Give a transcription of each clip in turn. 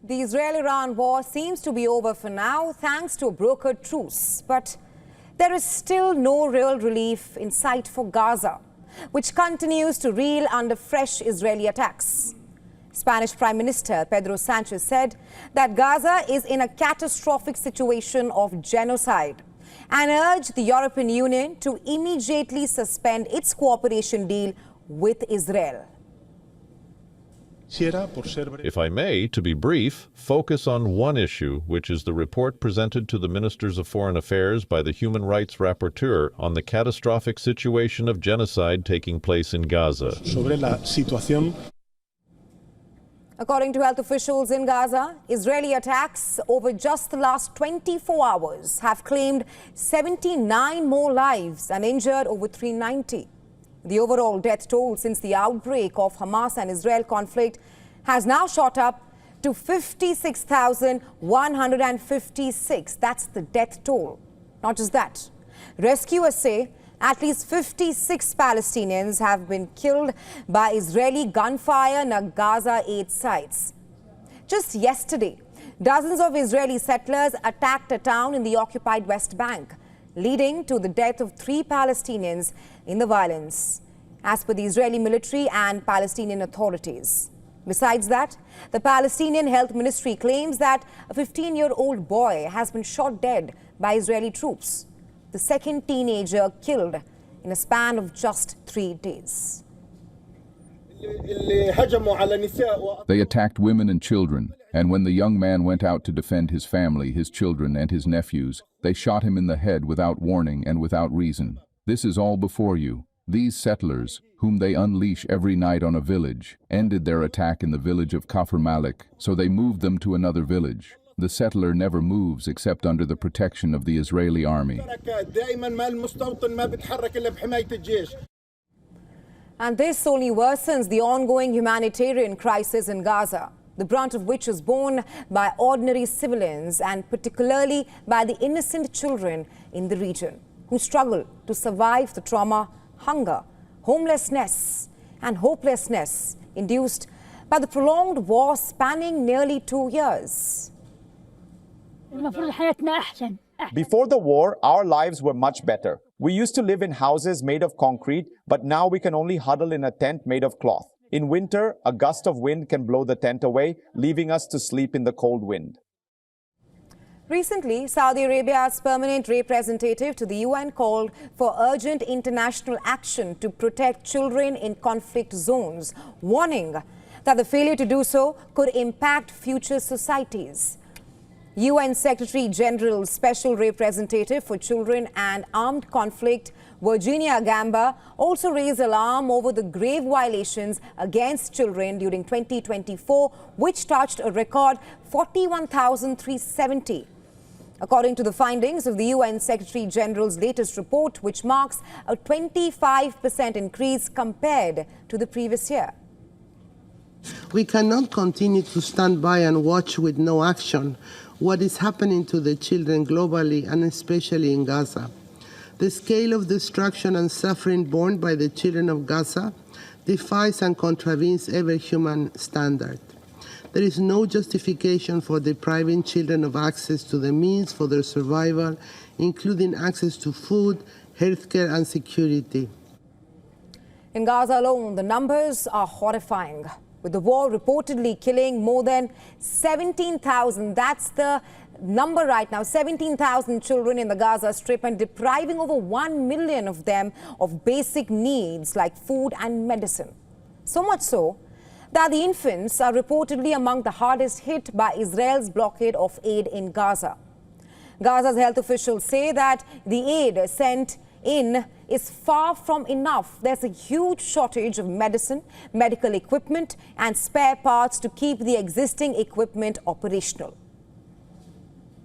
The Israel-Iran war seems to be over for now, thanks to a brokered truce. But there is still no real relief in sight for Gaza, which continues to reel under fresh Israeli attacks. Spanish Prime Minister Pedro Sanchez said that Gaza is in a catastrophic situation of genocide and urged the European Union to immediately suspend its cooperation deal with Israel. If I may, to be brief, focus on one issue, which is the report presented to the Ministers of Foreign Affairs by the Human Rights Rapporteur on the catastrophic situation of genocide taking place in Gaza. According to health officials in Gaza, Israeli attacks over just the last 24 hours have claimed 79 more lives and injured over 390. The overall death toll since the outbreak of Hamas and Israel conflict has now shot up to 56,156. That's the death toll. Not just that. Rescuers say at least 56 Palestinians have been killed by Israeli gunfire near Gaza aid sites. Just yesterday, dozens of Israeli settlers attacked a town in the occupied West Bank, leading to the death of 3 Palestinians in the violence, as per the Israeli military and Palestinian authorities. Besides that, the Palestinian Health Ministry claims that a 15-year-old boy has been shot dead by Israeli troops, the second teenager killed in a span of just 3 days. They attacked women and children, and when the young man went out to defend his family, his children and his nephews, they shot him in the head without warning and without reason. This is all before you. These settlers, whom they unleash every night on a village, ended their attack in the village of Kafr Malik, so they moved them to another village. The settler never moves except under the protection of the Israeli army. And this only worsens the ongoing humanitarian crisis in Gaza, the brunt of which is borne by ordinary civilians and particularly by the innocent children in the region who struggle to survive the trauma, hunger, homelessness and hopelessness induced by the prolonged war spanning nearly 2 years. Before the war, our lives were much better. We used to live in houses made of concrete, but now we can only huddle in a tent made of cloth. In winter, a gust of wind can blow the tent away, leaving us to sleep in the cold wind. Recently, Saudi Arabia's permanent representative to the UN called for urgent international action to protect children in conflict zones, warning that the failure to do so could impact future societies. UN Secretary General's Special Representative for Children and Armed Conflict, Virginia Gamba, also raised alarm over the grave violations against children during 2024, which touched a record 41,370. According to the findings of the UN Secretary General's latest report, which marks a 25% increase compared to the previous year. We cannot continue to stand by and watch with no action what is happening to the children globally and especially in Gaza. The scale of destruction and suffering borne by the children of Gaza defies and contravenes every human standard. There is no justification for depriving children of access to the means for their survival, including access to food, healthcare and security. In Gaza alone, the numbers are horrifying, with the war reportedly killing more than 17,000. That's the number right now, 17,000 children in the Gaza Strip, and depriving over 1 million of them of basic needs like food and medicine. So much so that the infants are reportedly among the hardest hit by Israel's blockade of aid in Gaza. Gaza's health officials say that the aid sent in is far from enough. There's a huge shortage of medicine, medical equipment and spare parts to keep the existing equipment operational.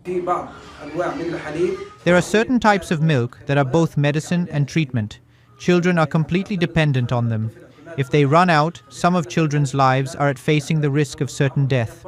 There are certain types of milk that are both medicine and treatment. Children are completely dependent on them. If they run out, some of children's lives are at facing the risk of certain death.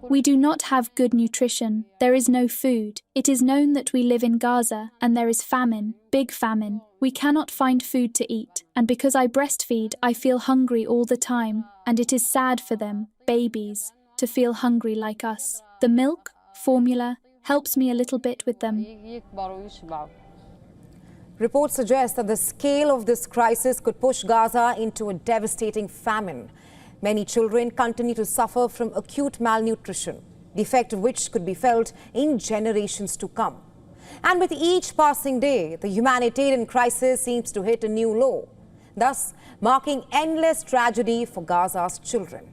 We do not have good nutrition. There is no food. It is known that we live in Gaza and there is famine, big famine. We cannot find food to eat, and because I breastfeed, I feel hungry all the time, and it is sad for them, babies, to feel hungry like us. The milk, formula, helps me a little bit with them. Reports suggest that the scale of this crisis could push Gaza into a devastating famine. Many children continue to suffer from acute malnutrition, the effect of which could be felt in generations to come. And with each passing day, the humanitarian crisis seems to hit a new low, thus marking endless tragedy for Gaza's children.